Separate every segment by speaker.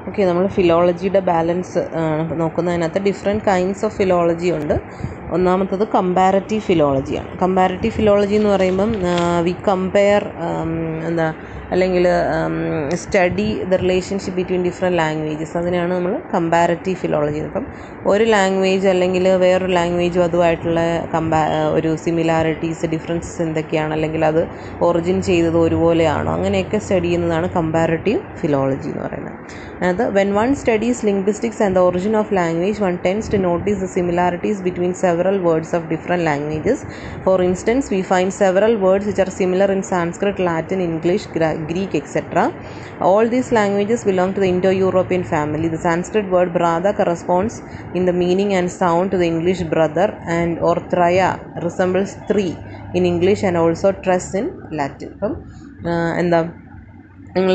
Speaker 1: Okay, നമ്മൾ ഫിലോളജിയുടെ balance നോക്കുന്നതിനകത്ത് ഡിഫറെൻറ്റ് കൈൻഡ്സ് ഓഫ് ഫിലോളജി ഉണ്ട്. ഒന്നാമത്തത് കമ്പാരറ്റീവ് ഫിലോളജിയാണ്. കമ്പാരറ്റീവ് ഫിലോളജി എന്ന് പറയുമ്പം വി കമ്പയർ അല്ലെങ്കിൽ study the relationship between different languages, അതിനാണ് നമ്മൾ കമ്പാരറ്റീവ് ഫിലോളജി. അപ്പം ഒരു ലാംഗ്വേജ് അല്ലെങ്കിൽ വേറൊരു ലാംഗ്വേജും അതുമായിട്ടുള്ള ഒരു സിമിലാരിറ്റീസ്, ഡിഫറൻസസ് എന്തൊക്കെയാണ്, അല്ലെങ്കിൽ അത് ഒറിജിൻ ചെയ്തത് ഒരുപോലെയാണോ, അങ്ങനെയൊക്കെ സ്റ്റഡി ചെയ്യുന്നതാണ് കമ്പാരറ്റീവ് ഫിലോളജി എന്ന് പറയുന്നത്. അത് when one studies linguistics and the origin of language, one tends to notice the similarities between several words of different languages. For instance, we find several words which are similar in Sanskrit, Latin, English, Greek, etc. All these languages belong to the Indo-European family. The Sanskrit word brother corresponds in the meaning and sound to the English brother, and or traya resembles three in English and also tres in Latin. നിങ്ങൾ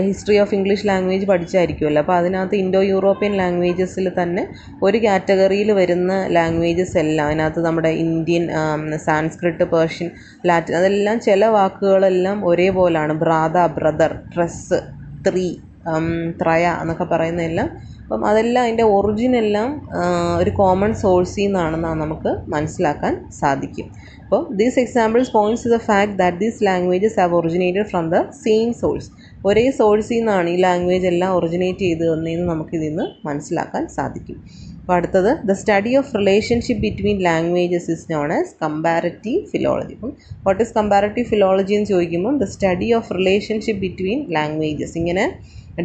Speaker 1: history of English language പഠിച്ചായിരിക്കുമല്ലോ. അപ്പോൾ അതിനകത്ത് Indo European ലാംഗ്വേജസിൽ തന്നെ ഒരു കാറ്റഗറിയിൽ വരുന്ന languages എല്ലാം, അതിനകത്ത് നമ്മുടെ ഇന്ത്യൻ, സാൻസ്ക്രിറ്റ്, പേർഷ്യൻ, ലാറ്റിൻ, അതെല്ലാം ചില വാക്കുകളെല്ലാം ഒരേപോലാണ്. ബ്രദർ, ട്രസ്, ത്രീ, ത്രയ എന്നൊക്കെ പറയുന്നതെല്ലാം. അപ്പം അതെല്ലാം അതിൻ്റെ ഒറിജിനെല്ലാം ഒരു കോമൺ സോഴ്സിൽ നിന്നാണെന്ന് നമുക്ക് മനസ്സിലാക്കാൻ സാധിക്കും. അപ്പോൾ these examples points to the fact that these languages have originated from the same source. ഒരേ സോഴ്സിൽ നിന്നാണ് ഈ ലാംഗ്വേജ് എല്ലാം ഒറിജിനേറ്റ് ചെയ്ത് വന്നതെന്ന് നമുക്കിതിൽ നിന്ന് മനസ്സിലാക്കാൻ സാധിക്കും. അപ്പോൾ അടുത്തത്, the study of relationship between languages is known as comparative philology. അപ്പം വാട്ട് ഈസ് കമ്പാരറ്റീവ് ഫിലോളജി എന്ന് ചോദിക്കുമ്പം the study of relationship between languages, ഇങ്ങനെ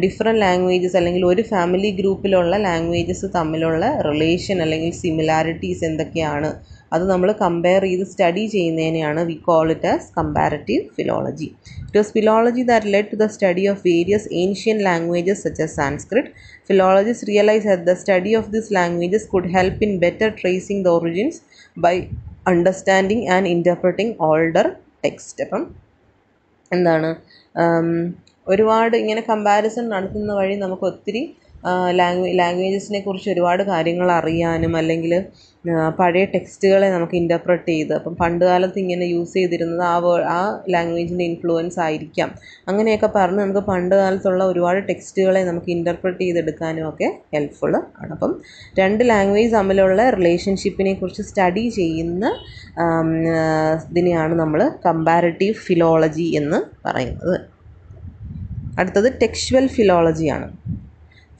Speaker 1: ഡിഫറെൻറ്റ് ലാംഗ്വേജസ് അല്ലെങ്കിൽ ഒരു ഫാമിലി ഗ്രൂപ്പിലുള്ള ലാംഗ്വേജസ് തമ്മിലുള്ള റിലേഷൻ അല്ലെങ്കിൽ സിമിലാരിറ്റീസ് എന്തൊക്കെയാണ്, അത് നമ്മൾ കമ്പയർ ചെയ്ത് സ്റ്റഡി ചെയ്യുന്നതിനെയാണ് we call it as comparative philology. It was philology that led to the study of various ancient languages such as Sanskrit. Philologists realized that the study of these languages could help in better tracing the origins by understanding and interpreting older text. അപ്പം ഒരുപാട് ഇങ്ങനെ comparison നടത്തുന്ന വഴി നമുക്ക് ഒത്തിരി ലാംഗ്വേജസിനെ കുറിച്ച് ഒരുപാട് കാര്യങ്ങൾ അറിയാനും, അല്ലെങ്കിൽ പഴയ ടെക്സ്റ്റുകളെ നമുക്ക് ഇൻ്റർപ്രറ്റ് ചെയ്ത്, അപ്പം പണ്ട് കാലത്ത് ഇങ്ങനെ യൂസ് ചെയ്തിരുന്നത് ആ ലാംഗ്വേജിൻ്റെ ഇൻഫ്ലുവൻസ് ആയിരിക്കാം, അങ്ങനെയൊക്കെ പറഞ്ഞ് നമുക്ക് പണ്ട് കാലത്തുള്ള ഒരുപാട് ടെക്സ്റ്റുകളെ നമുക്ക് ഇൻ്റർപ്രറ്റ് ചെയ്തെടുക്കാനും ഒക്കെ ഹെൽപ്ഫുൾ ആണ്. അപ്പം രണ്ട് ലാംഗ്വേജ് തമ്മിലുള്ള റിലേഷൻഷിപ്പിനെ കുറിച്ച് സ്റ്റഡി ചെയ്യുന്ന ഇതിനെയാണ് നമ്മൾ കമ്പാരറ്റീവ് ഫിലോളജി എന്ന് പറയുന്നത്. അടുത്തത് textual ഫിലോളജിയാണ്.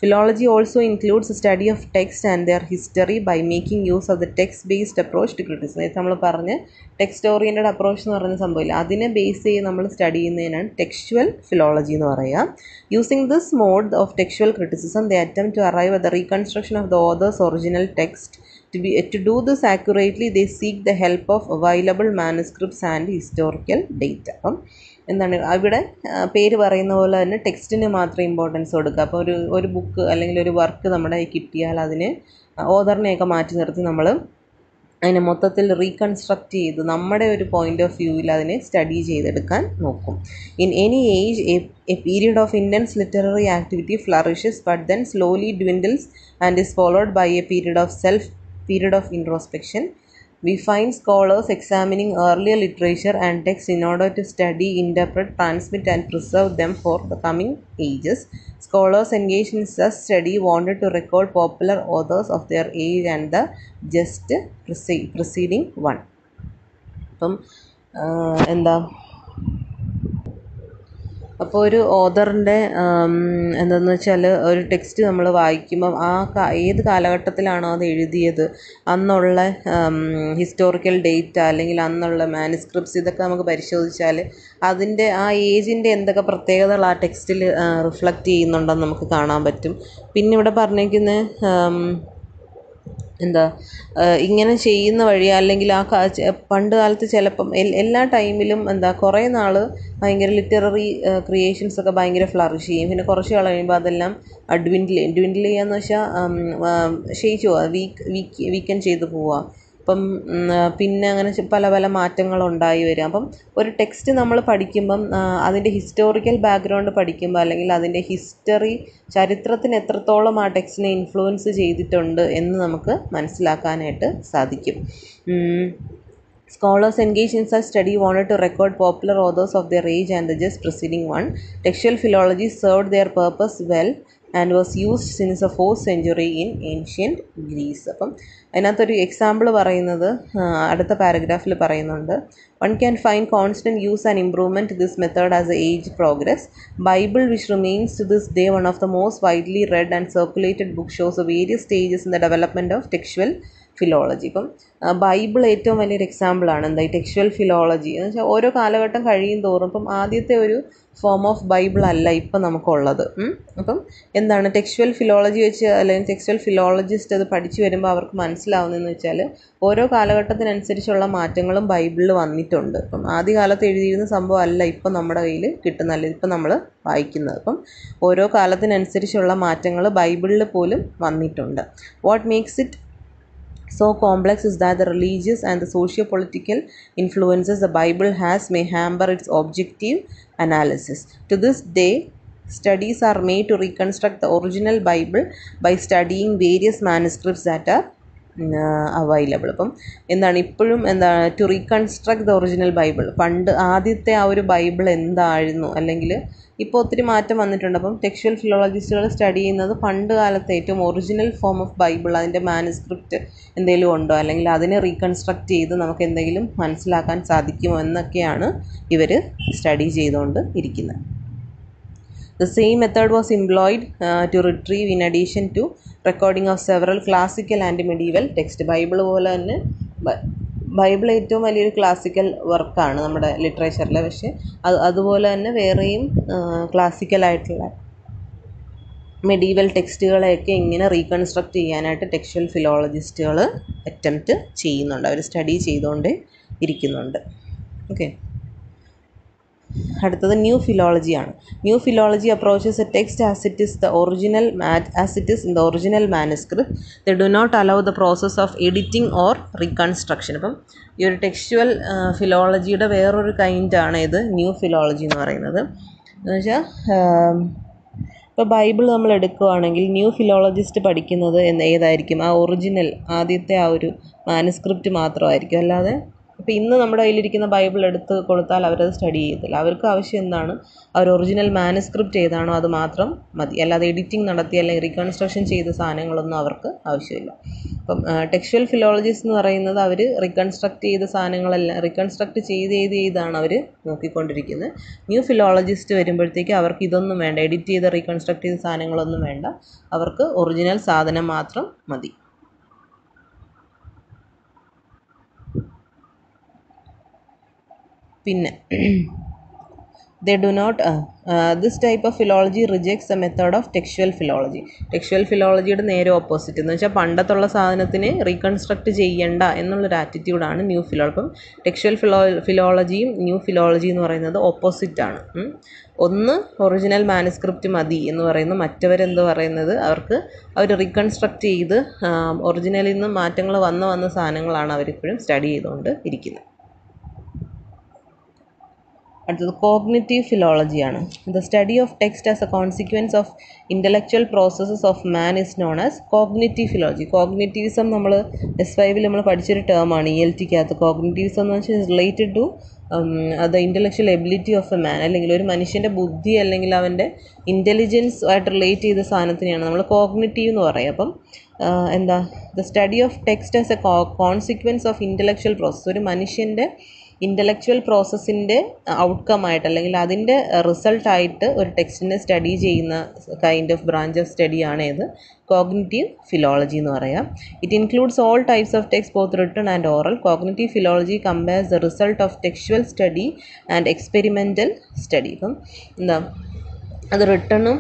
Speaker 1: Philology also includes the study of text and their history by making use of the text-based approach to criticism. നമ്മൾ പറഞ്ഞ ടെക്സ്റ്റ് ഓറിയൻറ്റഡ് അപ്രോച്ച് എന്ന് പറയുന്ന സംഭവമില്ല, അതിനെ ബേസ് ചെയ്ത് നമ്മൾ സ്റ്റഡി ചെയ്യുന്നതിനാണ് ടെക്സ്ച്വൽ ഫിലോളജി എന്ന് പറയുക. Using this mode of textual criticism they attempt to arrive at the reconstruction of the author's original text. To do this accurately, they seek the help of available manuscripts and historical data. അപ്പം ഇവിടെ പേര് പറയുന്ന പോലെ തന്നെ ടെക്സ്റ്റിന് മാത്രം importance കൊടുക്കുക. അപ്പോൾ ഒരു ബുക്ക് അല്ലെങ്കിൽ ഒരു വർക്ക് നമ്മുടെ കിട്ടിയാൽ അതിന് ഓതറിനെയൊക്കെ മാറ്റി നിർത്തി നമ്മൾ അതിനെ മൊത്തത്തിൽ റീകൺസ്ട്രക്റ്റ് ചെയ്ത് നമ്മുടെ ഒരു പോയിൻ്റ് ഓഫ് വ്യൂവിൽ അതിനെ സ്റ്റഡി ചെയ്തെടുക്കാൻ നോക്കും. In any age a period of intense literary activity flourishes but then slowly dwindles and is followed by a period of introspection. We find scholars examining earlier literature and texts in order to study, interpret, transmit and preserve them for the coming ages. Scholars engaged in such study wanted to record popular authors of their age and the just preceding one. അപ്പം അപ്പോൾ ഒരു ഓതറിൻ്റെ എന്താണെന്ന് വെച്ചാൽ ഒരു text നമ്മൾ വായിക്കുമ്പം ഏത് കാലഘട്ടത്തിലാണോ അത് എഴുതിയത്, അന്നുള്ള ഹിസ്റ്റോറിക്കൽ ഡേറ്റ അല്ലെങ്കിൽ അന്നുള്ള മാനുസ്ക്രിപ്റ്റ്സ്, ഇതൊക്കെ നമുക്ക് പരിശോധിച്ചാൽ അതിൻ്റെ ആ ഏജിൻ്റെ എന്തൊക്കെ പ്രത്യേകതകൾ ആ ടെക്സ്റ്റിൽ റിഫ്ലക്റ്റ് ചെയ്യുന്നുണ്ടെന്ന് നമുക്ക് കാണാൻ പറ്റും. പിന്നെ ഇവിടെ പറഞ്ഞിരിക്കുന്ന ഇങ്ങനെ ചെയ്യുന്ന വഴി, അല്ലെങ്കിൽ പണ്ട് കാലത്ത് ചിലപ്പം എല്ലാ ടൈമിലും കുറേ നാൾ ഭയങ്കര ലിറ്റററി ക്രിയേഷൻസൊക്കെ ഭയങ്കര ഫ്ലറിഷ് ചെയ്യും. പിന്നെ കുറച്ച് നാൾ കഴിയുമ്പോൾ അതെല്ലാം ഡ്വിൻഡിൽ ചെയ്യുകയെന്ന് വെച്ചാൽ ക്ഷയിച്ചു പോവുക, വീക്കൻ ചെയ്ത് പോവുക. അപ്പം പിന്നെ അങ്ങനെ പല പല മാറ്റങ്ങളുണ്ടായി വരും. അപ്പം ഒരു ടെക്സ്റ്റ് നമ്മൾ പഠിക്കുമ്പം അതിൻ്റെ ഹിസ്റ്റോറിക്കൽ ബാക്ക്ഗ്രൗണ്ട് പഠിക്കുമ്പോൾ, അല്ലെങ്കിൽ അതിൻ്റെ ഹിസ്റ്ററി, ചരിത്രത്തിന് എത്രത്തോളം ആ ടെക്സ്റ്റിനെ ഇൻഫ്ലുവൻസ് ചെയ്തിട്ടുണ്ട് എന്ന് നമുക്ക് മനസ്സിലാക്കാനായിട്ട് സാധിക്കും. Scholars engaged in such study wanted to record popular authors of their age and the just preceding one. Textual philology served their purpose well and was used since the 4th century in ancient Greece. അപ്പം അതിനകത്തൊരു example പറയുന്നത് അടുത്ത പാരഗ്രാഫിൽ പറയുന്നുണ്ട്. One can find constant use and improvement this method as a age progress. Bible which remains to this day one of the most widely read and circulated book shows various stages in the development of textual philology. ഇപ്പം Bible ഏറ്റവും വലിയൊരു എക്സാമ്പിളാണ് എന്താ ഈ textual philology എന്ന് വെച്ചാൽ ഓരോ കാലഘട്ടം കഴിയും തോറും ഇപ്പം ആദ്യത്തെ ഒരു ഫോം ഓഫ് ബൈബിൾ അല്ല ഇപ്പം നമുക്കുള്ളത്. അപ്പം എന്താണ് ടെക്സ്ച്വൽ ഫിലോളജി വെച്ച് അല്ലെങ്കിൽ ടെക്സ്ച്വൽ ഫിലോളജിസ്റ്റ് അത് പഠിച്ചു വരുമ്പോൾ അവർക്ക് മനസ്സിലാവുന്നതെന്ന് വെച്ചാൽ ഓരോ കാലഘട്ടത്തിനനുസരിച്ചുള്ള മാറ്റങ്ങളും ബൈബിളിൽ വന്നിട്ടുണ്ട്. അപ്പം ആദ്യകാലത്ത് എഴുതിയിരുന്ന സംഭവം അല്ല ഇപ്പം നമ്മുടെ കയ്യിൽ കിട്ടുന്നതല്ല ഇപ്പം നമ്മൾ വായിക്കുന്നത്. അപ്പം ഓരോ കാലത്തിനനുസരിച്ചുള്ള മാറ്റങ്ങൾ ബൈബിളിൽ പോലും വന്നിട്ടുണ്ട്. What makes it so complex is that the religious and the socio-political influences the Bible has may hamper its objective analysis. To this day, studies are made to reconstruct the original Bible by studying various manuscripts that are available. അപ്പം എന്താണ് ഇപ്പോഴും to reconstruct the original Bible, പണ്ട് ആദ്യത്തെ ആ ഒരു Bible എന്തായിരുന്നു, അല്ലെങ്കിൽ ഇപ്പോൾ ഒത്തിരി മാറ്റം വന്നിട്ടുണ്ട്. അപ്പം ടെക്സ്ച്വൽ ഫിലോളജിസ്റ്റുകൾ സ്റ്റഡി ചെയ്യുന്നത് പണ്ട് കാലത്തെ ഏറ്റവും ഒറിജിനൽ ഫോം ഓഫ് ബൈബിൾ, അതിൻ്റെ മാനുസ്ക്രിപ്റ്റ് എന്തെങ്കിലും ഉണ്ടോ, അല്ലെങ്കിൽ അതിനെ റീകൺസ്ട്രക്ട് ചെയ്ത് നമുക്ക് എന്തെങ്കിലും മനസ്സിലാക്കാൻ സാധിക്കുമോ എന്നൊക്കെയാണ് ഇവർ സ്റ്റഡി ചെയ്തുകൊണ്ട് ഇരിക്കുന്നത്. The same method was employed to retrieve in addition to recording of several classical and medieval text. Bible പോലെ തന്നെ ബൈബിൾ ഏറ്റവും വലിയൊരു ക്ലാസിക്കൽ വർക്കാണ് നമ്മുടെ ലിറ്ററേച്ചറിൽ. പക്ഷേ അതുപോലെ തന്നെ വേറെയും ക്ലാസിക്കലായിട്ടുള്ള മെഡീവൽ ടെക്സ്റ്റുകളെയൊക്കെ ഇങ്ങനെ റീകൺസ്ട്രക്ട് ചെയ്യാനായിട്ട് ടെക്സ്ച്വൽ ഫിലോളജിസ്റ്റുകൾ അറ്റംപ്റ്റ് ചെയ്യുന്നുണ്ട്, അവർ സ്റ്റഡി ചെയ്തുകൊണ്ട് ഇരിക്കുന്നുണ്ട്. ഓക്കെ, അടുത്തത് ന്യൂ ഫിലോളജിയാണ്. New philology approaches a text as it is in the original manuscript. They do not allow the process of editing or reconstruction. അപ്പം ഈ ഒരു ടെക്സ്ച്വൽ ഫിലോളജിയുടെ വേറൊരു കൈൻഡാണ് ഇത് ന്യൂ ഫിലോളജി എന്ന് പറയുന്നത്. എന്ന് വെച്ചാൽ ഇപ്പോൾ ബൈബിൾ നമ്മൾ എടുക്കുകയാണെങ്കിൽ ന്യൂ ഫിലോളജിസ്റ്റ് പഠിക്കുന്നത് ഏതായിരിക്കും, ആ ഒറിജിനൽ ആദ്യത്തെ ആ ഒരു മാനുസ്ക്രിപ്റ്റ് മാത്രമായിരിക്കും. അല്ലാതെ ഇപ്പോൾ ഇന്ന് നമ്മുടെ കയ്യിലിരിക്കുന്ന ബൈബിൾ എടുത്ത് കൊടുത്താൽ അവരത് സ്റ്റഡി ചെയ്യത്തില്ല. അവർക്ക് ആവശ്യം എന്താണ്, അവർ ഒറിജിനൽ മാനുസ്ക്രിപ്റ്റ് ഏതാണോ അത് മാത്രം മതി. അല്ലാതെ എഡിറ്റിംഗ് നടത്തി അല്ലെങ്കിൽ റീകൺസ്ട്രക്ഷൻ ചെയ്ത സാധനങ്ങളൊന്നും അവർക്ക് ആവശ്യമില്ല. അപ്പം ടെക്സ്ച്വൽ ഫിലോളജിസ്റ്റ് എന്ന് പറയുന്നത് അവർ റീകൺസ്ട്രക്ട് ചെയ്ത സാധനങ്ങളെല്ലാം റീകൺസ്ട്രക്ട് ചെയ്താണ് അവർ നോക്കിക്കൊണ്ടിരിക്കുന്നത്. ന്യൂ ഫിലോളജിസ്റ്റ് വരുമ്പോഴത്തേക്ക് അവർക്ക് ഇതൊന്നും വേണ്ട, എഡിറ്റ് ചെയ്ത് റീകൺസ്ട്രക്ട് ചെയ്ത സാധനങ്ങളൊന്നും വേണ്ട, അവർക്ക് ഒറിജിനൽ സാധനം മാത്രം മതി. പിന്നെ they do not this type of philology rejects the method of textual philology. Textual ഫിലോളജിയുടെ നേരെ ഓപ്പോസിറ്റ് എന്ന് വെച്ചാൽ പണ്ടത്തുള്ള സാധനത്തിനെ റീകൺസ്ട്രക്ട് ചെയ്യണ്ട എന്നുള്ളൊരു ആറ്റിറ്റ്യൂഡാണ് ന്യൂ ഫിലോളജി. അപ്പം ടെക്സ്ച്വൽ ഫിലോളജിയും ന്യൂ ഫിലോളജി എന്ന് പറയുന്നത് ഓപ്പോസിറ്റാണ്. ഒന്ന് ഒറിജിനൽ മാനുസ്ക്രിപ്റ്റ് മതി എന്ന് പറയുന്നു, മറ്റവരെന്ത് പറയുന്നത് അവർ റീകൺസ്ട്രക്ട് ചെയ്ത് ഒറിജിനലിൽ നിന്ന് മാറ്റങ്ങൾ വന്ന സാധനങ്ങളാണ് അവരിപ്പോഴും സ്റ്റഡി ചെയ്തുകൊണ്ട് ഇരിക്കുന്നത്. അടുത്തത് കോഗ്നിറ്റീവ് ഫിലോളജിയാണ്. The study of text as a consequence of intellectual processes of man is known as cognitive philology. Cognitivism നമ്മൾ S5 നമ്മൾ പഠിച്ചൊരു ടേമാണ് ELTക്കകത്ത്. കോഗ്നിറ്റീവിസം എന്ന് വെച്ചാൽ related to the intellectual ability of a man, അല്ലെങ്കിൽ ഒരു മനുഷ്യൻ്റെ ബുദ്ധി അല്ലെങ്കിൽ അവൻ്റെ ഇൻ്റലിജൻസ് ആയിട്ട് റിലേറ്റ് ചെയ്ത സാധനത്തിനെയാണ് നമ്മൾ കോഗ്നിറ്റീവ് എന്ന് പറയുക. അപ്പം the study of text as a consequence of intellectual process, ഒരു മനുഷ്യൻ്റെ ഇൻ്റലക്ച്വൽ പ്രോസസ്സിൻ്റെ ഔട്ട്കമായിട്ട് അല്ലെങ്കിൽ അതിൻ്റെ റിസൾട്ടായിട്ട് ഒരു ടെക്സ്റ്റിനെ സ്റ്റഡി ചെയ്യുന്ന കൈൻഡ് ഓഫ് ബ്രാഞ്ച് ഓഫ് സ്റ്റഡിയാണ് ഇത് കോഗ്നിറ്റീവ് ഫിലോളജി എന്ന് പറയാം. It includes all types of text both written and oral. Cognitive philology compares the result of textual study and experimental study. ഇപ്പം അത് റിട്ടണും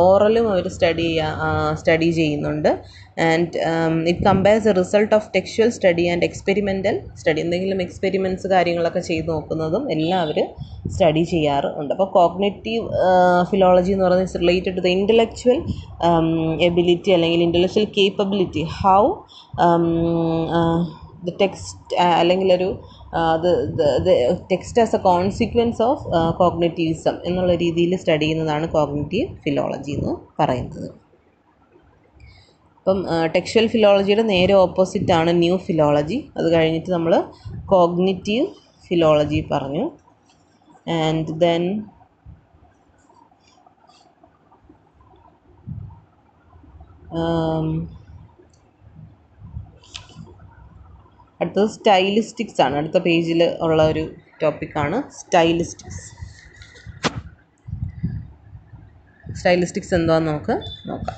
Speaker 1: ഓറലും അവർ സ്റ്റഡി ചെയ്യുന്നുണ്ട്. And it compares the result of textual study and experimental study. എന്തെങ്കിലും experiments കാര്യങ്ങളൊക്കെ ചെയ്ത് നോക്കുന്നതും എല്ലാം അവർ study ചെയ്യാറുണ്ട്. അപ്പോൾ കോഗ്നിറ്റീവ് ഫിലോളജി എന്ന് പറയുന്നത് it's related to the intellectual ability അല്ലെങ്കിൽ intellectual capability, how the text അല്ലെങ്കിൽ ഒരു text as a consequence of cognitivism എന്നുള്ള രീതിയിൽ സ്റ്റഡി ചെയ്യുന്നതാണ് കോഗ്നിറ്റീവ് ഫിലോളജി എന്ന് പറയുന്നത്. അപ്പം ടെക്സ്ച്വൽ ഫിലോളജിയുടെ നേരെ ഓപ്പോസിറ്റാണ് ന്യൂ ഫിലോളജി. അത് കഴിഞ്ഞിട്ട് നമ്മൾ കോഗ്നിറ്റീവ് ഫിലോളജി പറഞ്ഞു. ആൻഡ് ദെൻ അടുത്തത് സ്റ്റൈലിസ്റ്റിക്സ് ആണ്. അടുത്ത പേജിൽ ഉള്ള ഒരു ടോപ്പിക്കാണ് സ്റ്റൈലിസ്റ്റിക്സ്. സ്റ്റൈലിസ്റ്റിക്സ് എന്താണെന്ന് നമുക്ക് നോക്കാം.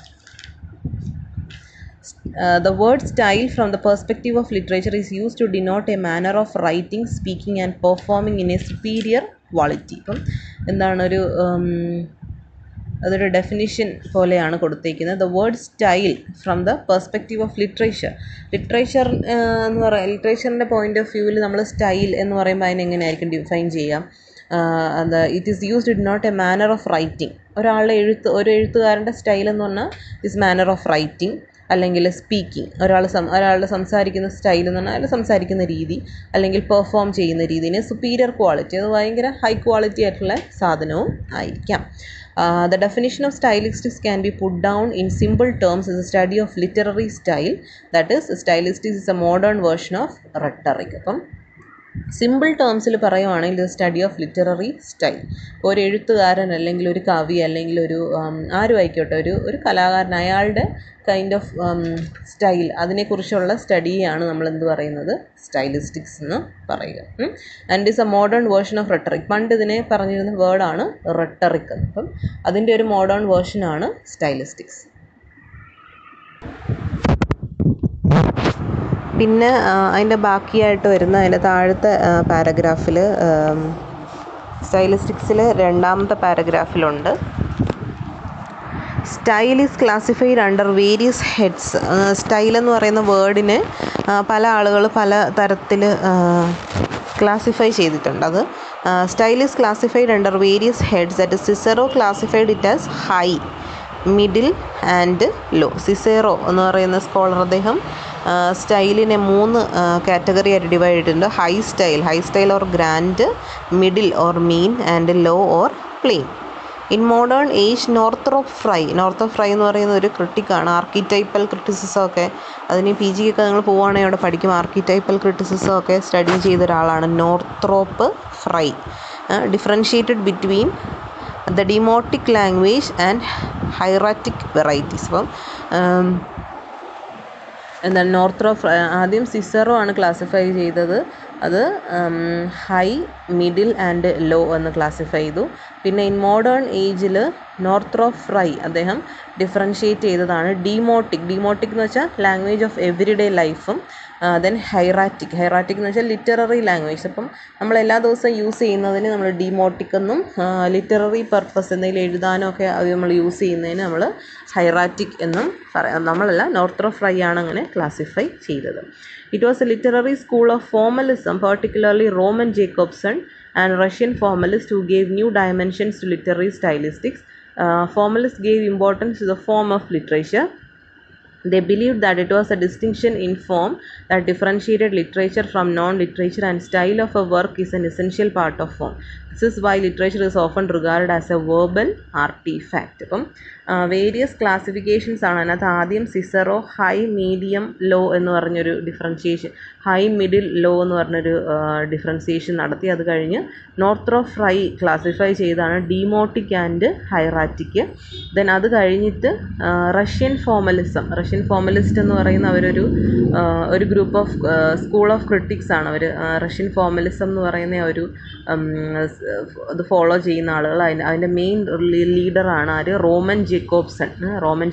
Speaker 1: The word style from the perspective of literature is used to denote a manner of writing, speaking and performing in a superior quality. അപ്പം എന്താണ് അതൊരു ഡെഫിനിഷൻ പോലെയാണ് കൊടുത്തേക്കുന്നത്. The word style from the perspective of literature. എന്ന് പറയുക, ലിറ്ററേച്ചറിൻ്റെ point of വ്യൂവിൽ നമ്മൾ style എന്ന് പറയുമ്പോൾ അതിനെങ്ങനെയായിരിക്കും ഡിഫൈൻ ചെയ്യാം? It is used in not a manner of writing. ഒരു എഴുത്തുകാരൻ്റെ സ്റ്റൈൽ എന്ന് പറഞ്ഞാൽ ഇസ് മാനർ ഓഫ് റൈറ്റിംഗ് അല്ലെങ്കിൽ സ്പീക്കിംഗ്. ഒരാളുടെ സംസാരിക്കുന്ന സ്റ്റൈൽ എന്ന് പറഞ്ഞാൽ അയാൾ സംസാരിക്കുന്ന രീതി അല്ലെങ്കിൽ പെർഫോം ചെയ്യുന്ന രീതിന് സുപ്പീരിയർ ക്വാളിറ്റി, അത് ഭയങ്കര ഹൈ ക്വാളിറ്റി ആയിട്ടുള്ള സാധനവും ആയിരിക്കാം. The definition of stylistics can be put down in simple terms as a study of literary style. That is, stylistics is a modern version of rhetoric. അപ്പം simple ടേംസിൽ പറയുവാണെങ്കിൽ ഇത് study of literary style. ഒരു എഴുത്തുകാരൻ അല്ലെങ്കിൽ ഒരു കവി അല്ലെങ്കിൽ ഒരു ആരും ആയിക്കോട്ടെ, ഒരു കലാകാരൻ, അയാളുടെ കൈൻഡ് ഓഫ് സ്റ്റൈൽ, അതിനെക്കുറിച്ചുള്ള സ്റ്റഡിയാണ് നമ്മൾ എന്ത് പറയുന്നത്? സ്റ്റൈലിസ്റ്റിക്സ് എന്ന് പറയുക. And is a modern version of rhetoric. പണ്ട് ഇതിനെ പറഞ്ഞിരുന്ന വേർഡാണ് റെട്ടറിക്. അപ്പം അതിൻ്റെ ഒരു മോഡേൺ വേർഷനാണ് സ്റ്റൈലിസ്റ്റിക്സ്. പിന്നെ അതിൻ്റെ ബാക്കിയായിട്ട് വരുന്ന അതിൻ്റെ താഴത്തെ പാരഗ്രാഫിൽ, സ്റ്റൈലിസ്റ്റിക്സിൽ രണ്ടാമത്തെ പാരഗ്രാഫിലുണ്ട്, style is classified under various heads. Style എന്ന് പറയുന്ന വേർഡിനെ പല ആളുകൾ പല തരത്തിൽ ക്ലാസിഫൈ ചെയ്തിട്ടുണ്ട്. അത് style is classified under various heads. That is Cicero classified it as high, middle and low. Cicero എന്ന് പറയുന്ന സ്കോളർ, അദ്ദേഹം സ്റ്റൈലിനെ 3 കാറ്റഗറി ആയിട്ട് ഡിവൈഡ് ചെയ്തിട്ടുണ്ട്. High style or grand, middle or mean and low or plain. In modern age Northrop Frye എന്ന് പറയുന്ന ഒരു ക്രിട്ടിക്കാണ്. ആർക്കിടൈപ്പൽ criticism ഒക്കെ, അതിന് PG ഒക്കെ നിങ്ങൾ പോവുകയാണെങ്കിൽ അവിടെ പഠിക്കും. ആർക്കിടൈപ്പൽ ക്രിറ്റിസിസം ഒക്കെ സ്റ്റഡി ചെയ്ത ഒരാളാണ് Northrop Frye. Differentiated between the demotic language and hieratic varieties. അപ്പം എന്താണ് നോർത്രോപ്പ്, ആദ്യം സിസറോ ആണ് ക്ലാസിഫൈ ചെയ്തത്. അത് ഹൈ, മിഡിൽ ആൻഡ് ലോ എന്ന് ക്ലാസിഫൈ ചെയ്തു. പിന്നെ ഇൻ മോഡേൺ ഏജിൽ നോർത്രോപ്പ് ഫ്രൈ അദ്ദേഹം ഡിഫറൻഷിയേറ്റ് ചെയ്തതാണ് ഡീമോട്ടിക് എന്ന് വെച്ചാൽ ലാംഗ്വേജ് ഓഫ് എവരിഡേ ലൈഫും, ദെൻ ഹൈറാറ്റിക് എന്ന് വെച്ചാൽ ലിറ്റററി ലാംഗ്വേജ്. അപ്പം നമ്മൾ എല്ലാ ദിവസവും യൂസ് ചെയ്യുന്നതിന് നമ്മൾ ഡീമോട്ടിക് എന്നും, ലിറ്റററി പർപ്പസ് എന്തെങ്കിലും എഴുതാനോ ഒക്കെ അത് നമ്മൾ യൂസ് ചെയ്യുന്നതിന് നമ്മൾ ഹൈറാറ്റിക് എന്നും പറയാം. നമ്മളല്ല, നോർത്രോപ്പ് ഫ്രൈ ആണ് അങ്ങനെ ക്ലാസിഫൈ ചെയ്തത്. It was a literary school of formalism, particularly Roman Jacobson and Russian formalists, who gave new dimensions to literary stylistics. Formalists gave importance to the form of literature. They believed that it was a distinction in form that differentiated literature from non-literature, and style of a work is an essential part of form. This is why literature is often regarded as a verbal artifact. അപ്പം various classifications ആണ് അതിനകത്ത്. ആദ്യം സിസറോ high, medium, law എന്ന് പറഞ്ഞൊരു differentiation, high, middle, law എന്ന് പറഞ്ഞൊരു differentiation നടത്തി. അത് കഴിഞ്ഞ് നോർത്രോപ്പ് ഫ്രൈ ക്ലാസിഫൈ ചെയ്താണ് ഡീമോട്ടിക് ആൻഡ് ഹൈറാറ്റിക്. ദെൻ അത് കഴിഞ്ഞിട്ട് റഷ്യൻ ഫോമലിസ്റ്റ് എന്ന് പറയുന്ന ഒരു group of school of critics ആണ് അവർ. റഷ്യൻ ഫോമലിസം എന്ന് പറയുന്ന ഒരു അത് ഫോളോ ചെയ്യുന്ന ആളുകൾ. അതിൻ്റെ മെയിൻ ലീഡറാണ് ആര്? Roman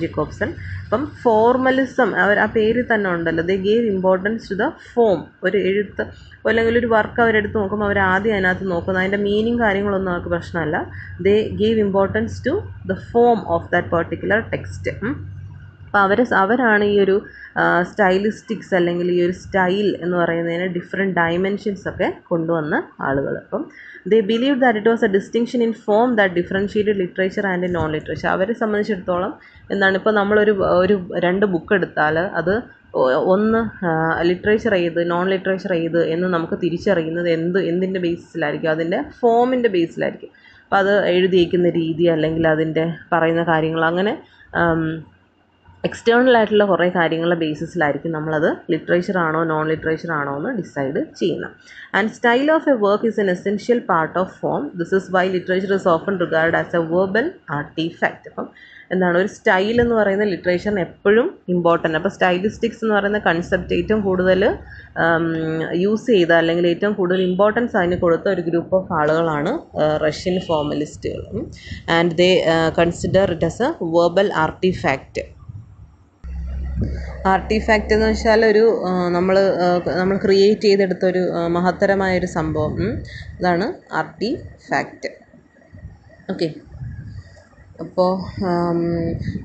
Speaker 1: Jakobson. അപ്പം ഫോർമലിസം ആ പേരിൽ തന്നെ ഉണ്ടല്ലോ, they gave importance to the form. ഒരു എഴുത്ത് അല്ലെങ്കിൽ ഒരു വർക്ക് അവരെടുത്ത് നോക്കുമ്പോൾ അവർ ആദ്യം അതിനകത്ത് നോക്കുന്നത് അതിൻ്റെ മീനിങ് കാര്യങ്ങളൊന്നും അവർക്ക് പ്രശ്നമല്ല. They gave importance to the form of that particular text. അപ്പോൾ അവരാണ് ഈ ഒരു സ്റ്റൈലിസ്റ്റിക്സ് അല്ലെങ്കിൽ ഈ ഒരു സ്റ്റൈൽ എന്ന് പറയുന്നതിന് ഡിഫറെൻറ്റ് ഡയമെൻഷൻസ് ഒക്കെ കൊണ്ടുവന്ന ആളുകൾ. അപ്പം ദേ believe that it was A distinction in form that differentiated literature and non literature. അവരെ സംബന്ധിച്ചിടത്തോളം എന്താണ്, ഇപ്പോൾ നമ്മളൊരു 2 ബുക്ക് എടുത്താൽ അത് ഒന്ന് ലിറ്ററേച്ചർ ഏത്, നോൺ ലിറ്ററേച്ചർ ഏത് എന്ന് നമുക്ക് തിരിച്ചറിയുന്നത് എന്തിൻ്റെ ബേസിസിലായിരിക്കും? അതിൻ്റെ ഫോമിൻ്റെ ബേസിലായിരിക്കും. അപ്പോൾ അത് എഴുതിയിരിക്കുന്ന രീതി അല്ലെങ്കിൽ അതിൻ്റെ പറയുന്ന കാര്യങ്ങൾ, അങ്ങനെ എക്സ്റ്റേണൽ ആയിട്ടുള്ള കുറേ കാര്യങ്ങളുടെ ബേസിസിലായിരിക്കും നമ്മളത് ലിറ്ററേച്ചർ ആണോ നോൺ ലിറ്ററേച്ചർ ആണോ എന്ന് ഡിസൈഡ് ചെയ്യുന്നത്. And style of a work is an essential part of form. This is why literature is often regard as a verbal artifact. അപ്പം എന്താണ് ഒരു സ്റ്റൈൽ എന്ന് പറയുന്ന ലിറ്ററേച്ചറിന് എപ്പോഴും ഇമ്പോർട്ടൻ്റ്. അപ്പോൾ സ്റ്റൈലിസ്റ്റിക്സ് എന്ന് പറയുന്ന കൺസെപ്റ്റ് ഏറ്റവും കൂടുതൽ യൂസ് ചെയ്ത അല്ലെങ്കിൽ ഏറ്റവും കൂടുതൽ ഇമ്പോർട്ടൻസ് അതിന് കൊടുത്ത ഒരു ഗ്രൂപ്പ് ഓഫ് ആളുകളാണ് റഷ്യൻ ഫോർമലിസ്റ്റുകൾ. And they consider it as a verbal artifact. Artifact എന്ന് വെച്ചാൽ ഒരു നമ്മൾ ക്രിയേറ്റ് ചെയ്തെടുത്തൊരു മഹത്തരമായൊരു സംഭവം, അതാണ് ആർട്ടിഫാക്റ്റ്. ഓക്കെ. അപ്പോൾ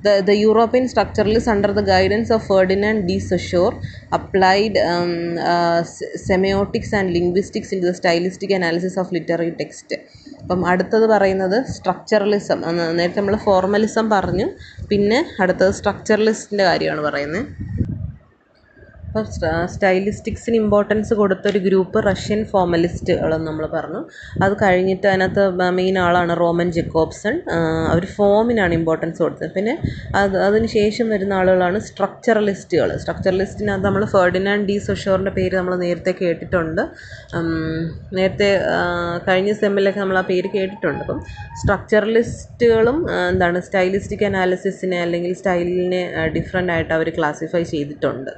Speaker 1: the European structuralists under the guidance of Ferdinand de Saussure applied semiotics and linguistics into the stylistic analysis of literary text. അപ്പം അടുത്തത് പറയുന്നത് സ്ട്രക്ചറലിസം. നേരത്തെ നമ്മൾ ഫോർമലിസം പറഞ്ഞു, പിന്നെ അടുത്തത് സ്ട്രക്ചറലിസ്റ്റിൻ്റെ കാര്യമാണ് പറയുന്നത്. അപ്പോൾ സ്റ്റൈലിസ്റ്റിക്സിന് ഇമ്പോർട്ടൻസ് കൊടുത്തൊരു ഗ്രൂപ്പ് റഷ്യൻ ഫോർമലിസ്റ്റുകളെന്ന് നമ്മൾ പറഞ്ഞു. അത് കഴിഞ്ഞിട്ട് അതിനകത്ത് മെയിൻ ആളാണ് റോമൻ ജക്കോബ്സൺ. അവർ ഫോമിനാണ് ഇമ്പോർട്ടൻസ് കൊടുത്തത്. പിന്നെ അതിന് ശേഷം വരുന്ന ആളുകളാണ് സ്ട്രക്ചറലിസ്റ്റുകൾ. സ്ട്രക്ചറലിസ്റ്റിനകത്ത് നമ്മൾ ഫെർഡിനാൻഡ് ഡി സൊഷോറിൻ്റെ പേര് നമ്മൾ നേരത്തെ കേട്ടിട്ടുണ്ട്. നേരത്തെ കഴിഞ്ഞ സെമ്മിലൊക്കെ നമ്മൾ ആ പേര് കേട്ടിട്ടുണ്ട്. അപ്പം സ്ട്രക്ചറലിസ്റ്റുകളും എന്താണ് സ്റ്റൈലിസ്റ്റിക് അനാലിസിസിനെ അല്ലെങ്കിൽ സ്റ്റൈലിനെ ഡിഫറെൻ്റ് ആയിട്ട് അവർ ക്ലാസിഫൈ ചെയ്തിട്ടുണ്ട്.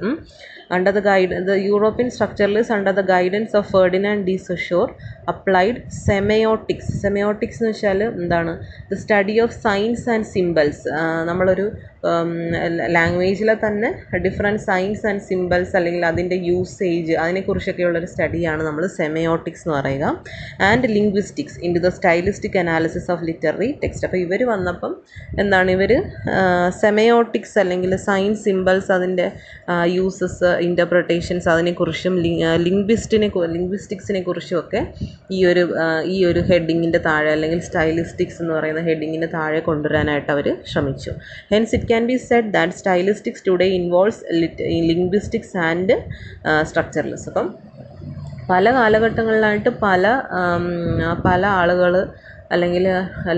Speaker 1: The European structuralists under the guidance of Ferdinand de Saussure applied semiotics. Semiotics എന്ന് വെച്ചാൽ എന്താണ്? The study of signs and symbols. നമ്മളൊരു ലാംഗ്വേജിലെ തന്നെ ഡിഫറെൻറ്റ് സൈൻസ് ആൻഡ് സിമ്പിൾസ് അല്ലെങ്കിൽ അതിൻ്റെ യൂസേജ് അതിനെക്കുറിച്ചൊക്കെയുള്ളൊരു സ്റ്റഡിയാണ് നമ്മൾ സെമയോട്ടിക്സ് എന്ന് പറയുക. And linguistics into the stylistic analysis of literary text. അപ്പോൾ ഇവർ വന്നപ്പം എന്താണ് ഇവർ സെമയോട്ടിക്സ് അല്ലെങ്കിൽ സൈൻസ് സിമ്പിൾസ് അതിൻ്റെ യൂസസ് ഇൻ്റർപ്രിട്ടേഷൻസ് അതിനെക്കുറിച്ചും ലിംഗ്വിസ്റ്റിക്സിനെ കുറിച്ചും ഒക്കെ ഈ ഒരു ഹെഡിങ്ങിൻ്റെ താഴെ അല്ലെങ്കിൽ സ്റ്റൈലിസ്റ്റിക്സ് എന്ന് പറയുന്ന ഹെഡിങ്ങിൻ്റെ താഴെ കൊണ്ടുവരാനായിട്ട് അവർ ശ്രമിച്ചു. Hence it can be said that stylistics today involves linguistics and structuralism. അപ്പം പല കാലഘട്ടങ്ങളിലായിട്ട് പല ആളുകൾ അല്ലെങ്കിൽ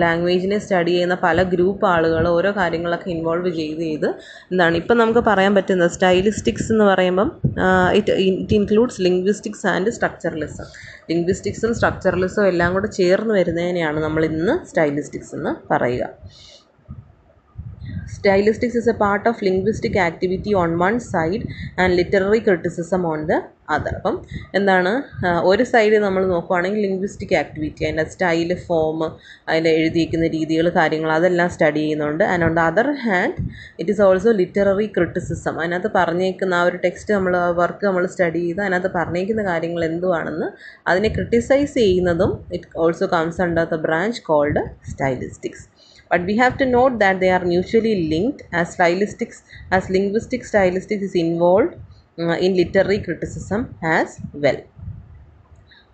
Speaker 1: ലാംഗ്വേജിനെ സ്റ്റഡി ചെയ്യുന്ന പല ഗ്രൂപ്പ് ആളുകൾ ഓരോ കാര്യങ്ങളൊക്കെ ഇൻവോൾവ് ചെയ്ത് എന്താണ് ഇപ്പം നമുക്ക് പറയാൻ പറ്റുന്നത് സ്റ്റൈലിസ്റ്റിക്സ് എന്ന് പറയുമ്പം it includes linguistics and structuralism. ലിംഗ്വിസ്റ്റിക്സും സ്ട്രക്ചറലിസവും എല്ലാം കൂടെ ചേർന്ന് വരുന്നതിനെയാണ് നമ്മൾ ഇന്ന് സ്റ്റൈലിസ്റ്റിക്സ് എന്ന് പറയുക. Stylistics is a part of linguistic activity on one side and literary criticism on the other. അപ്പം എന്താണ് ഒരു സൈഡ് നമ്മൾ നോക്കുവാണെങ്കിൽ ലിംഗ്വിസ്റ്റിക് ആക്ടിവിറ്റി, അതിൻ്റെ സ്റ്റൈല്, ഫോം, അതിൻ്റെ എഴുതിയിരിക്കുന്ന രീതികൾ, കാര്യങ്ങൾ അതെല്ലാം സ്റ്റഡി ചെയ്യുന്നുണ്ട്. And on the other hand it is also literary criticism. അതിനകത്ത് പറഞ്ഞേക്കുന്ന ആ ഒരു ടെക്സ്റ്റ് വർക്ക് നമ്മൾ സ്റ്റഡി ചെയ്ത് അതിനകത്ത് പറഞ്ഞേക്കുന്ന കാര്യങ്ങൾ എന്തുവാണെന്ന് അതിനെ ക്രിട്ടിസൈസ് ചെയ്യുന്നതും it also comes under the branch called stylistics. But we have to note that they are mutually linked as linguistic stylistics is involved in literary criticism as well.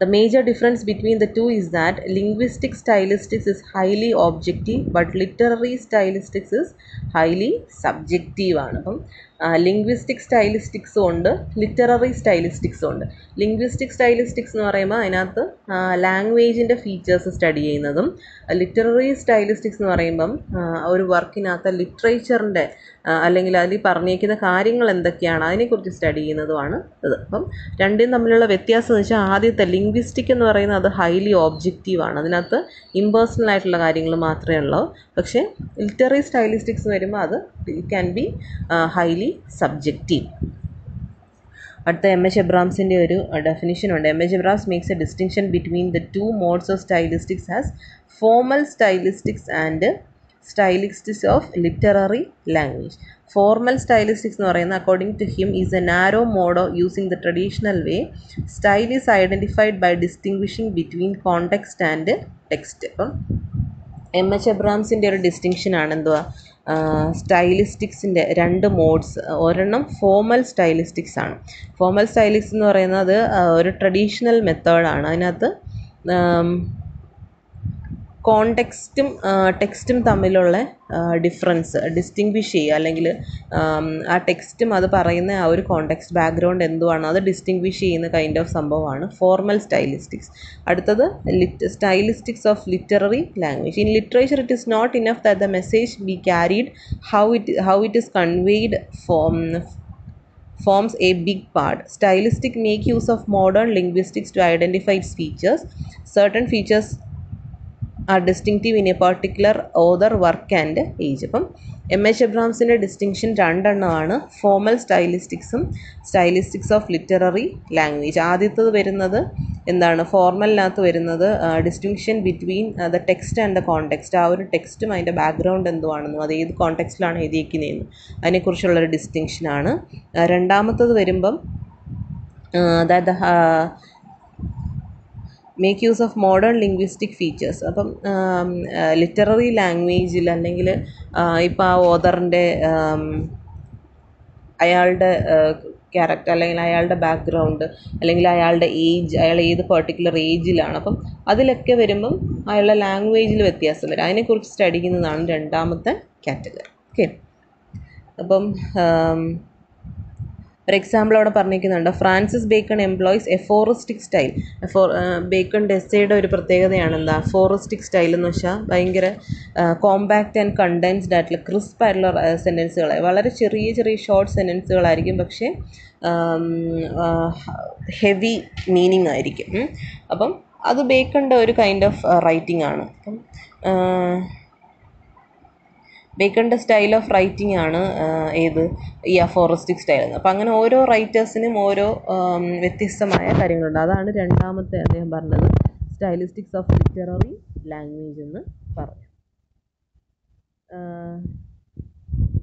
Speaker 1: The major difference between the two is that linguistic stylistics is highly objective but literary stylistics is highly subjective ആണ്. അപ്പം linguistic സ്റ്റൈലിസ്റ്റിക്സും ഉണ്ട്, literary സ്റ്റൈലിസ്റ്റിക്സും ഉണ്ട്. Linguistic stylistics എന്ന് പറയുമ്പോൾ അതിനകത്ത് ലാംഗ്വേജിൻ്റെ features study ചെയ്യുന്നതും, literary stylistics എന്ന് പറയുമ്പം ഒരു വർക്കിനകത്ത് ലിറ്ററേച്ചറിൻ്റെ അല്ലെങ്കിൽ അതിൽ പറഞ്ഞേക്കുന്ന കാര്യങ്ങൾ എന്തൊക്കെയാണ് അതിനെക്കുറിച്ച് സ്റ്റഡി ചെയ്യുന്നതുമാണ് ഇത്. അപ്പം രണ്ടും തമ്മിലുള്ള വ്യത്യാസം എന്ന് വെച്ചാൽ ആദ്യത്തെ ലിംഗ്വിസ്റ്റിക് എന്ന് പറയുന്നത് അത് ഹൈലി ഓബ്ജക്റ്റീവാണ്, അതിനകത്ത് ഇമ്പേഴ്സണൽ ആയിട്ടുള്ള കാര്യങ്ങൾ മാത്രമേ ഉള്ളൂ. പക്ഷേ ലിറ്റററി സ്റ്റൈലിസ്റ്റിക്സ് വരുമ്പോൾ അത് it can be highly subjective. അടുത്ത M.H. എബ്രാംസിൻ്റെ ഒരു ഡെഫിനിഷൻ ഉണ്ട്. M.H. Abrams makes a distinction between the two modes of stylistics as formal stylistics and stylistics of literary language. Formal stylistics എന്ന് പറയുന്നത് according to him is a narrow mode of using the traditional way. Style is identified by distinguishing between context and text. അപ്പം M.H. എബ്രാംസിൻ്റെ ഒരു ഡിസ്റ്റിങ്ഷനാണ് എന്തുവാ, സ്റ്റൈലിസ്റ്റിക്സിൻ്റെ രണ്ട് modes. ഒരെണ്ണം formal stylistics ആണ്. Formal സ്റ്റൈലിക്സ് എന്ന് പറയുന്നത് ഒരു ട്രഡീഷണൽ മെത്തേഡാണ്. അതിനകത്ത് കോണ്ടെക്സ്റ്റും ടെക്സ്റ്റും തമ്മിലുള്ള ഡിഫറൻസ് ഡിസ്റ്റിങ്വിഷ് ചെയ്യുക, അല്ലെങ്കിൽ ആ ടെക്സ്റ്റും അത് പറയുന്ന ആ ഒരു കോണ്ടെക്സ്റ്റ് ബാക്ക്ഗ്രൗണ്ട് എന്തുവാണ് അത് ഡിസ്റ്റിങ്വിഷ് ചെയ്യുന്ന കൈൻഡ് ഓഫ് സംഭവമാണ് ഫോർമൽ സ്റ്റൈലിസ്റ്റിക്സ്. അടുത്തത് stylistics of literary language. In literature it is not enough that the message be carried, how it is conveyed forms a big part. Stylistic make use of modern linguistics to identify its features. Certain features are distinctive in a particular author, work and age. അപ്പം M.H. എബ്രഹാംസിൻ്റെ distinction രണ്ടെണ്ണമാണ്, formal സ്റ്റൈലിസ്റ്റിക്സും stylistics of literary language. ആദ്യത്തത് വരുന്നത് എന്താണ്, ഫോർമലിനകത്ത് വരുന്നത് distinction between the text and the context. ആ ഒരു ടെക്സ്റ്റും അതിൻ്റെ ബാക്ക്ഗ്രൗണ്ട് എന്തുവാണെന്നും അത് ഏത് കോണ്ടെക്സ്റ്റിലാണ് എഴുതിയിരിക്കുന്നതെന്നും അതിനെക്കുറിച്ചുള്ളൊരു ഡിസ്റ്റിങ്ഷനാണ്. രണ്ടാമത്തത് വരുമ്പം അതായത് make use of modern linguistic features. അപ്പം ലിറ്റററി ലാംഗ്വേജിൽ അല്ലെങ്കിൽ ഇപ്പോൾ ആ ഓതറിൻ്റെ അയാളുടെ ക്യാരക്ടർ അല്ലെങ്കിൽ അയാളുടെ ബാക്ക്ഗ്രൗണ്ട് അല്ലെങ്കിൽ അയാളുടെ ഏജ്, അയാൾ ഏത് പെർട്ടിക്കുലർ ഏജിലാണ്, അപ്പം അതിലൊക്കെ വരുമ്പം അയാളുടെ ലാംഗ്വേജിൽ വ്യത്യാസം വരും. അതിനെക്കുറിച്ച് സ്റ്റഡി ചെയ്യുന്നതാണ് രണ്ടാമത്തെ കാറ്റഗറി. ഓക്കെ, അപ്പം ഒരു എക്സാമ്പിൾ അവിടെ പറഞ്ഞിരിക്കുന്നുണ്ട്. Francis Bacon employs aphoristic style. Bacon എസ്സേയുടെ ഒരു പ്രത്യേകതയാണ് എന്താ, ഫോറിസ്റ്റിക് സ്റ്റൈൽ എന്ന് വെച്ചാൽ ഭയങ്കര കോമ്പാക്റ്റ് ആൻഡ് കണ്ടൻസ്ഡ് ആയിട്ടുള്ള ക്രിസ്പ് ആയിട്ടുള്ള സെൻറ്റൻസുകൾ, വളരെ ചെറിയ ചെറിയ ഷോർട്ട് സെൻറ്റൻസുകളായിരിക്കും, പക്ഷേ ഹെവി മീനിങ് ആയിരിക്കും. അപ്പം അത് ബേക്കണിൻ്റെ ഒരു കൈൻഡ് ഓഫ് റൈറ്റിംഗ് ആണ്. അപ്പം ബേക്കണിൻ്റെ സ്റ്റൈൽ ഓഫ് റൈറ്റിംഗ് ആണ് ഏത്, ഈ അഫോറിസ്റ്റിക് സ്റ്റൈൽ. അപ്പോൾ അങ്ങനെ ഓരോ റൈറ്റേഴ്സിനും ഓരോ വ്യത്യസ്തമായ കാര്യങ്ങളുണ്ട്. അതാണ് രണ്ടാമത്തെ അദ്ദേഹം പറഞ്ഞത് സ്റ്റൈലിസ്റ്റിക്സ് ഓഫ് ലിറ്റററി ലാംഗ്വേജ് എന്ന് പറഞ്ഞു.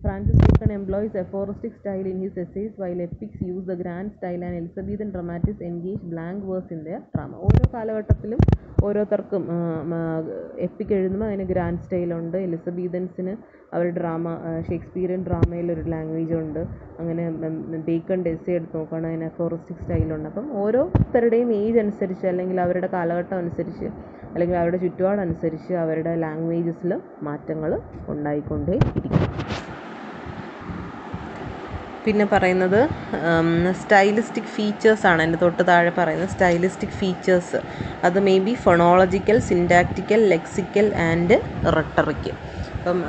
Speaker 1: Francis Bacon employs aphoristic style in his essays, while epics use the grand style and Elizabethan dramatists engage blank verse in their drama. ഓരോ കാലഘട്ടത്തിലും ഓരോരുത്തർക്കും എപ്പിക് എഴുതുമ്പോൾ അതിന് ഗ്രാൻഡ് സ്റ്റൈലുണ്ട്, എലിസബീതൻസിന് അവർ ഡ്രാമ ഷേക്സ്പിയറിയൻ ഡ്രാമയിലൊരു ലാംഗ്വേജ് ഉണ്ട്, അങ്ങനെ ബേക്കണിൻ്റെ essay എടുത്ത് നോക്കുകയാണെങ്കിൽ അതിന് അഫോറിസ്റ്റിക് സ്റ്റൈലുണ്ട്. അപ്പം ഓരോരുത്തരുടെയും ഏജ് അനുസരിച്ച് അല്ലെങ്കിൽ അവരുടെ കാലഘട്ടം അനുസരിച്ച് അല്ലെങ്കിൽ അവരുടെ ചുറ്റുപാടനുസരിച്ച് അവരുടെ ലാംഗ്വേജസിൽ മാറ്റങ്ങൾ ഉണ്ടായിക്കൊണ്ടേ ഇരിക്കും. പിന്നെ പറയുന്നത് സ്റ്റൈലിസ്റ്റിക് ഫീച്ചേഴ്സാണ്. എൻ്റെ തൊട്ട് താഴെ പറയുന്നത് സ്റ്റൈലിസ്റ്റിക് ഫീച്ചേഴ്സ്. അത് may be phonological, syntactical, lexical and rhetorical. അപ്പം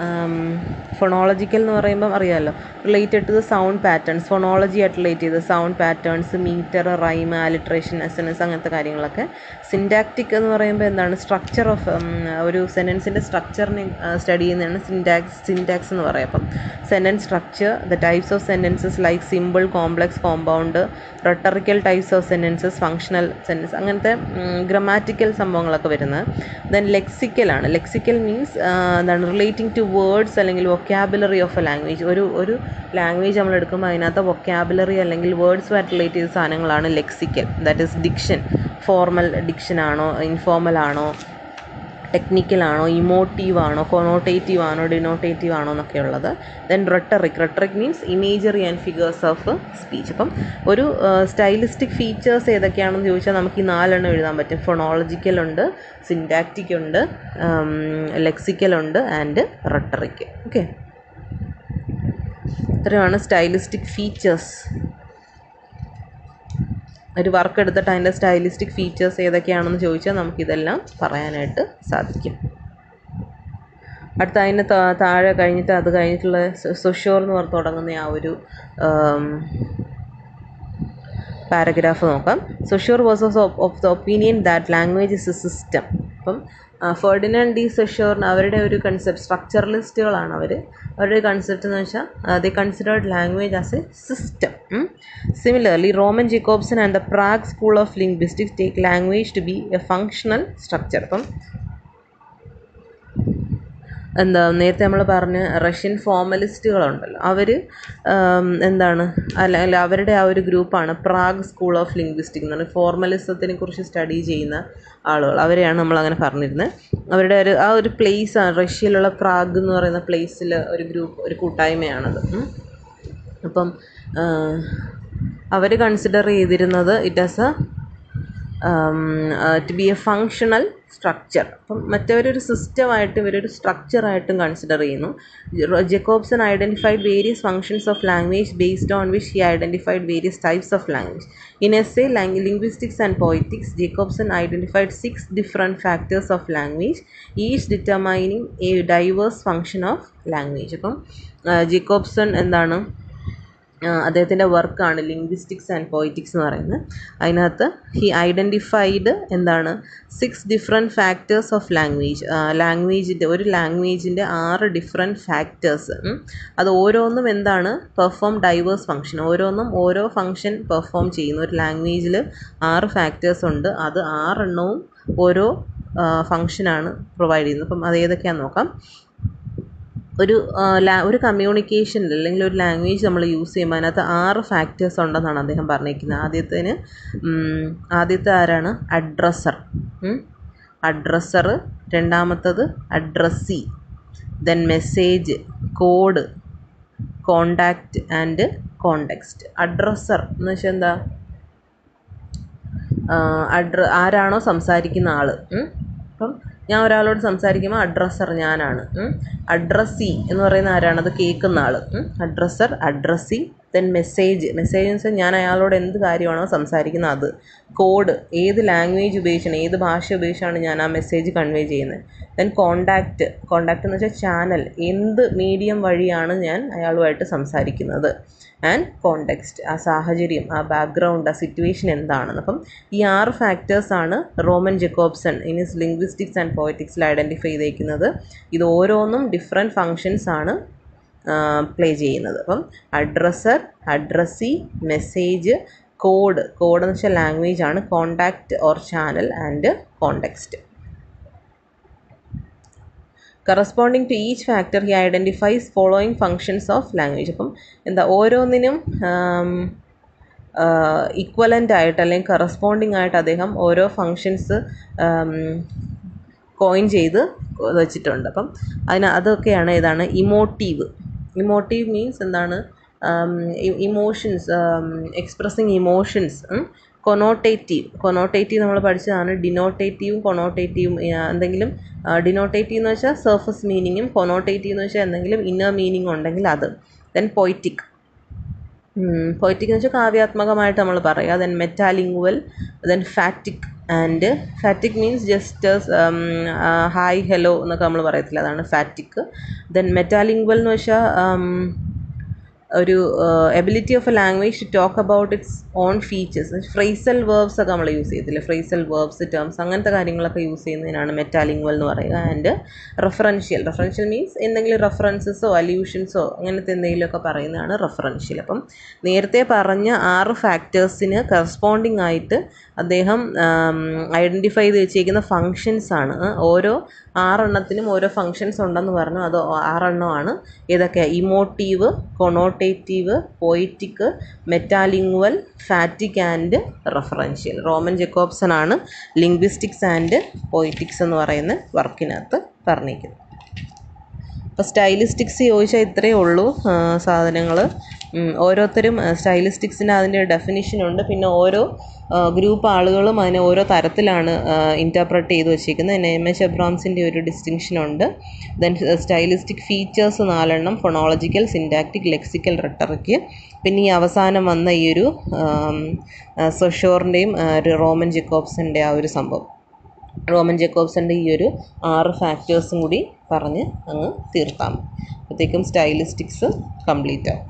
Speaker 1: ഫൊണോളജിക്കൽ എന്ന് പറയുമ്പം അറിയാമല്ലോ, related to the sound patterns, phonology ആയിട്ട് റിലേറ്റ് ചെയ്ത് sound patterns, metre, rhyme, alliteration, assonance, അങ്ങനത്തെ കാര്യങ്ങളൊക്കെ. സിൻറ്റാക്റ്റിക് എന്ന് പറയുമ്പോൾ എന്താണ്, സ്ട്രക്ചർ ഓഫ് ഒരു സെൻറ്റൻസിൻ്റെ സ്ട്രക്ചറിനെ സ്റ്റഡി ചെയ്യുന്നതാണ് സിൻറ്റാക്സ് എന്ന് പറയും. അപ്പം sentence structure, the types of sentences like simple, complex, compound, rhetorical types of sentences, functional sentence, അങ്ങനത്തെ ഗ്രമാറ്റിക്കൽ സംഭവങ്ങളൊക്കെ വരുന്നത്. ദെൻ ലെക്സിക്കലാണ്. ലെക്സിക്കൽ മീൻസ് എന്താണ്, റിലേറ്റിംഗ് ടു വേർഡ്സ് അല്ലെങ്കിൽ വൊക്കാബുലറി ഓഫ് എ ലാംഗ്വേജ്. ഒരു ലാംഗ്വേജ് നമ്മൾ എടുക്കുമ്പോൾ അതിനകത്ത് വൊക്കാബുലറി അല്ലെങ്കിൽ വേർഡ്സുമായിട്ട് റിലേറ്റ് ചെയ്ത സാധനങ്ങളാണ് lexical. That is diction. Formal diction ആണോ, ഇൻഫോർമൽ ആണോ, ടെക്നിക്കൽ ആണോ, ഇമോട്ടീവ് ആണോ, കൊണോട്ടേറ്റീവ് ആണോ, ഡിനോട്ടേറ്റീവ് ആണോ എന്നൊക്കെ ഉള്ളത്. Then rhetoric means imagery and figures of speech. അപ്പം ഒരു സ്റ്റൈലിസ്റ്റിക് ഫീച്ചേഴ്സ് ഏതൊക്കെയാണെന്ന് ചോദിച്ചാൽ നമുക്ക് ഈ 4 എണ്ണം എഴുതാൻ പറ്റും. ഫൊണോളജിക്കൽ ഉണ്ട്, സിൻറ്റാക്റ്റിക് ഉണ്ട്, ലെക്സിക്കൽ ഉണ്ട് ആൻഡ് റെട്ടറിക്. ഓക്കെ, ഇത്രയുമാണ് സ്റ്റൈലിസ്റ്റിക് ഫീച്ചേഴ്സ്. ഒരു വർക്ക് എടുത്തിട്ട് അതിൻ്റെ സ്റ്റൈലിസ്റ്റിക് ഫീച്ചേഴ്സ് ഏതൊക്കെയാണെന്ന് ചോദിച്ചാൽ നമുക്കിതെല്ലാം പറയാനായിട്ട് സാധിക്കും. അടുത്ത അതിന് താഴെ കഴിഞ്ഞിട്ട് അത് കഴിഞ്ഞിട്ടുള്ള സൊഷ്യോർ എന്ന് പറഞ്ഞ് തുടങ്ങുന്ന ആ ഒരു പാരഗ്രാഫ് നോക്കാം. Saussure was of the opinion that language is a system. അപ്പം ഫെർഡിനാൻഡ് ഡി സൊഷ്യോറിന് അവരുടെ ഒരു കൺസെപ്റ്റ്, സ്ട്രക്ചറലിസ്റ്റുകളാണ് അവരുടെ കൺസെപ്റ്റ് എന്ന് വെച്ചാൽ they considered language as a system. Similarly, Roman Jacobson and the Prague School of Linguistics take language to be a functional structure. അപ്പം എന്താ, നേരത്തെ നമ്മൾ പറഞ്ഞ റഷ്യൻ ഫോർമലിസ്റ്റുകളുണ്ടല്ലോ, അവർ എന്താണ്, അല്ലെങ്കിൽ അവരുടെ ആ ഒരു ഗ്രൂപ്പാണ് പ്രാഗ് സ്കൂൾ ഓഫ് ലിംഗ്വിസ്റ്റിക് എന്ന് പറഞ്ഞാൽ ഫോർമലിസത്തിനെ കുറിച്ച് സ്റ്റഡി ചെയ്യുന്ന ആളുകൾ. അവരെയാണ് നമ്മളങ്ങനെ പറഞ്ഞിരുന്നത്. അവരുടെ ആ ഒരു പ്ലേസാണ് റഷ്യയിലുള്ള പ്രാഗ് എന്ന് പറയുന്ന പ്ലേസിൽ ഒരു കൂട്ടായ്മയാണത്. അപ്പം അവർ കൺസിഡർ ചെയ്തിരുന്നത് it as to be a functional structure. അപ്പം മറ്റവരൊരു സിസ്റ്റമായിട്ട് ഇവരൊരു സ്ട്രക്ചറായിട്ടും കൺസിഡർ ചെയ്യുന്നു. Jakobson identified various functions of language based on which he identified various types of language. In essay linguistics and poetics, Jakobson identified 6 different factors of language, each determining a diverse function of language. അപ്പം ജക്കോബ്സൺ എന്താണ്, അദ്ദേഹത്തിൻ്റെ വർക്കാണ് linguistics and poetics എന്ന് പറയുന്നത്. അതിനകത്ത് he identified എന്താണ് 6 different factors of language. ലാംഗ്വേജിൻ്റെ ഒരു ലാംഗ്വേജിൻ്റെ 6 different factors. അത് ഓരോന്നും എന്താണ് പെർഫോം ഡൈവേഴ്സ് ഫങ്ഷൻ. ഓരോന്നും ഓരോ ഫങ്ഷൻ പെർഫോം ചെയ്യുന്നു. ഒരു ലാംഗ്വേജിൽ 6 ഫാക്ടേഴ്സ് ഉണ്ട്. അത് 6 എണ്ണവും ഓരോ ഫങ്ഷനാണ് പ്രൊവൈഡ് ചെയ്യുന്നത്. അപ്പം അത് ഏതൊക്കെയാണെന്ന് നോക്കാം. ഒരു കമ്മ്യൂണിക്കേഷനിൽ അല്ലെങ്കിൽ ഒരു ലാംഗ്വേജ് നമ്മൾ യൂസ് ചെയ്യുമ്പോൾ അതിനകത്ത് 6 ഫാക്ടേഴ്സ് ഉണ്ടെന്നാണ് അദ്ദേഹം പറഞ്ഞിരിക്കുന്നത്. ആദ്യത്തെ ആരാണ്? അഡ്രസ്സർ. രണ്ടാമത്തത് addressee, then message, code, contact and context. Addresser എന്ന് വെച്ചാൽ എന്താ? ആരാണോ സംസാരിക്കുന്ന ആൾ. അപ്പം ഞാൻ ഒരാളോട് സംസാരിക്കുമ്പോൾ അഡ്രസ്സർ ഞാനാണ്. അഡ്രസ്സി എന്ന് പറയുന്ന ആരാണ്? അത് കേൾക്കുന്ന ആൾ. അഡ്രസ്സർ, അഡ്രസ്സി. ദെൻ മെസ്സേജ് എന്ന് വെച്ചാൽ ഞാൻ അയാളോട് എന്ത് കാര്യമാണോ സംസാരിക്കുന്നത് അത്. കോഡ്, ഏത് ലാംഗ്വേജ് ഉപയോഗിച്ചാണ്, ഏത് ഭാഷ ഉപയോഗിച്ചാണ് ഞാൻ ആ മെസ്സേജ് കൺവേ ചെയ്യുന്നത്. ദെൻ കോണ്ടാക്റ്റ് എന്ന് വെച്ചാൽ ചാനൽ, എന്ത് മീഡിയം വഴിയാണ് ഞാൻ അയാളുമായിട്ട് സംസാരിക്കുന്നത്. ആൻഡ് കോണ്ടെക്സ്റ്റ്, ആ സാഹചര്യം, ആ ബാക്ക്ഗ്രൗണ്ട്, ആ സിറ്റുവേഷൻ എന്താണെന്ന്. അപ്പം ഈ 6 ഫാക്ടേഴ്സാണ് Roman Jakobson in his linguistics and പോയറ്റിക്സിൽ ഐഡൻറ്റിഫൈ ചെയ്തേക്കുന്നത്. ഇത് ഓരോന്നും ഡിഫറെൻറ്റ് ഫങ്ഷൻസ് ആണ് പ്ലേ ചെയ്യുന്നത്. അപ്പം അഡ്രസ്സർ, അഡ്രസ്സി, മെസ്സേജ്, കോഡ് എന്ന് വെച്ചാൽ ലാംഗ്വേജ് ആണ്, contact or channel and context. Corresponding to each factor he identifies following functions of language. അപ്പം എന്താ, ഓരോന്നിനും ഇക്വലൻ്റ് ആയിട്ട് അല്ലെങ്കിൽ കറസ്പോണ്ടിങ് ആയിട്ട് അദ്ദേഹം ഓരോ ഫങ്ഷൻസ് കോയിൻ ചെയ്ത് വെച്ചിട്ടുണ്ട്. അപ്പം അതൊക്കെയാണ് ഏതാണ്? ഇമോട്ടീവ് മീൻസ് എന്താണ്? Emotions, expressing emotions. കൊനോട്ടേറ്റീവ് നമ്മൾ പഠിച്ചതാണ്. ഡിനോട്ടേറ്റീവും കൊനോട്ടേറ്റീവും. എന്തെങ്കിലും ഡിനോട്ടേറ്റീവ് എന്ന് വെച്ചാൽ സർഫസ് മീനിങ്ങും, കൊനോട്ടേറ്റീവ് എന്ന് വെച്ചാൽ എന്തെങ്കിലും ഇന്നർ മീനിങ് ഉണ്ടെങ്കിൽ അത്. ദെൻ പോയറ്റിക് എന്ന് വെച്ചാൽ കാവ്യാത്മകമായിട്ട് നമ്മൾ പറയുക. Then metalingual, then phatic means gestures, hi hello എന്നൊക്കെ നമ്മൾ പറയത്തില്ല, അതാണ് ഫാറ്റിക്. ദെൻ മെറ്റാലിംഗ്വൽ എന്ന് വെച്ചാൽ ഒരു ability of a language to talk about its own features. Phrasal verbs ഒക്കെ നമ്മൾ യൂസ് ചെയ്യത്തില്ലേ, ഫ്രേസൽ വേർബ്സ്, ടേംസ്, അങ്ങനത്തെ കാര്യങ്ങളൊക്കെ യൂസ് ചെയ്യുന്നതിനാണ് മെറ്റാലിംഗ്വൽ എന്ന് പറയുക. ആൻഡ് റെഫറൻഷ്യൽ മീൻസ് എന്തെങ്കിലും റെഫറൻസസോ അല്യൂഷൻസോ അങ്ങനത്തെ എന്തെങ്കിലുമൊക്കെ പറയുന്നതാണ് റെഫറൻഷ്യൽ. അപ്പം നേരത്തെ പറഞ്ഞ 6 ഫാക്ടേഴ്സിന് കറസ്പോണ്ടിങ് ആയിട്ട് അദ്ദേഹം ഐഡൻറ്റിഫൈ ചെയ്ത് വെച്ചേക്കുന്ന ഫങ്ഷൻസ് ആണ്. ഓരോ 6 എണ്ണത്തിനും ഓരോ ഫങ്ഷൻസ് ഉണ്ടെന്ന് പറഞ്ഞു. അത് 6 എണ്ണമാണ്. ഏതൊക്കെയാണ്? Emotive, connotative, poetic, metalingual, phatic and referential. Roman Jakobson ആണ് ലിംഗ്വിസ്റ്റിക്സ് ആൻഡ് പോയറ്റിക്സ് എന്ന് പറയുന്ന വർക്കിനകത്ത് പറഞ്ഞിരിക്കുന്നത്. അപ്പോൾ സ്റ്റൈലിസ്റ്റിക്സ് ചോദിച്ചാൽ ഇത്രയേ ഉള്ളൂ സാധനങ്ങൾ. ഓരോരുത്തരും സ്റ്റൈലിസ്റ്റിക്സിന് അതിൻ്റെ ഡെഫിനിഷനുണ്ട്. പിന്നെ ഓരോ ഗ്രൂപ്പ് ആളുകളും അതിനെ ഓരോ തരത്തിലാണ് ഇൻറ്റർപ്രറ്റ് ചെയ്ത് വെച്ചിരിക്കുന്നത്. എം.എച്ച്. എബ്രാംസിൻ്റെ ഒരു ഡിസ്റ്റിങ്ഷനുണ്ട്. ദെൻ സ്റ്റൈലിസ്റ്റിക് ഫീച്ചേഴ്സ് 4 എണ്ണം: ഫോണോളജിക്കൽ, സിൻറ്റാക്റ്റിക്, ലെക്സിക്കൽ, റെട്ടറിക്. പിന്നെ ഈ അവസാനം വന്ന ഈ ഒരു സൊഷോറിൻ്റെയും റോമൻ ജക്കോബ്സൻ്റെ ആ ഒരു സംഭവം, റോമൻ ജക്കോബ്സൻ്റെ ഈ ഒരു 6 ഫാക്ടേഴ്സും കൂടി പറഞ്ഞ് അങ്ങ് തീർത്താം. അപ്പോഴത്തേക്കും സ്റ്റൈലിസ്റ്റിക്സ് കംപ്ലീറ്റ് ആവും.